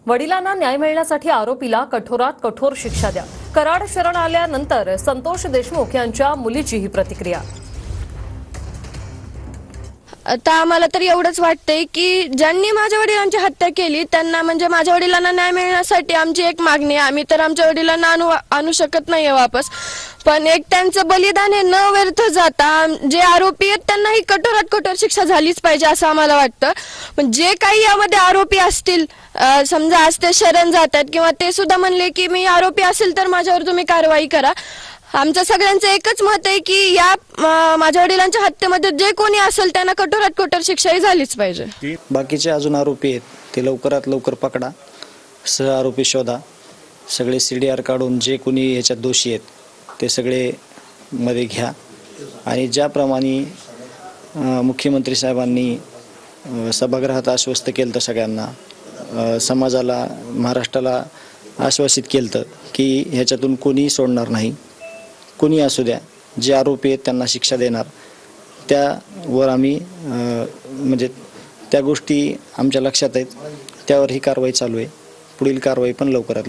वडिलांना न्याय मिळण्यासाठी आरोपीला कठोरात कठोर शिक्षा द्या. कराड शरण आल्यानंतर संतोष देशमुख यांच्या मुलीची ही प्रतिक्रिया. आता आम्हाला तर एवढंच वाटतंय की ज्यांनी माझ्या वडिलांची हत्या केली त्यांना म्हणजे माझ्या वडिलांना न्याय मिळण्यासाठी आमची एक मागणी आहे. आम्ही तर आमच्या वडिलांना आणू शकत नाहीये वापस, पण एक त्यांचं बलिदान हे न व्यर्थ जाता जे आरोपी आहेत त्यांनाही कठोरात कठोर शिक्षा झालीच पाहिजे असं आम्हाला वाटतं. पण जे काही यामध्ये आरोपी असतील, समजा आज ते शरण जातात किंवा ते सुद्धा म्हणले की मी आरोपी असेल तर माझ्यावर तुम्ही कारवाई करा, आमचं सगळ्यांचं एकच मत आहे की या माझ्या वडिलांच्या हत्येमध्ये जे कोणी असेल त्यांना कठोरात कठोर शिक्षाही झालीच पाहिजे. बाकीचे अजून आरोपी आहेत ते लवकरात लवकर पकडा, सह आरोपी शोधा, सगळे CDR काढून जे कोणी ह्याच्यात दोषी आहेत ते सगळे मध्ये घ्या. आणि ज्याप्रमाणे मुख्यमंत्री साहेबांनी सभागृहात आश्वस्त केलं तर सगळ्यांना, समाजाला, महाराष्ट्राला आश्वासित केलं की ह्याच्यातून कोणी सोडणार नाही, कोणी असू द्या, जे आरोपी आहेत त्यांना शिक्षा देणार, त्यावर आम्ही म्हणजे त्या गोष्टी आमच्या लक्षात आहेत, त्यावर ही कारवाई चालू आहे. पुढील कारवाई पण लवकरात लवकर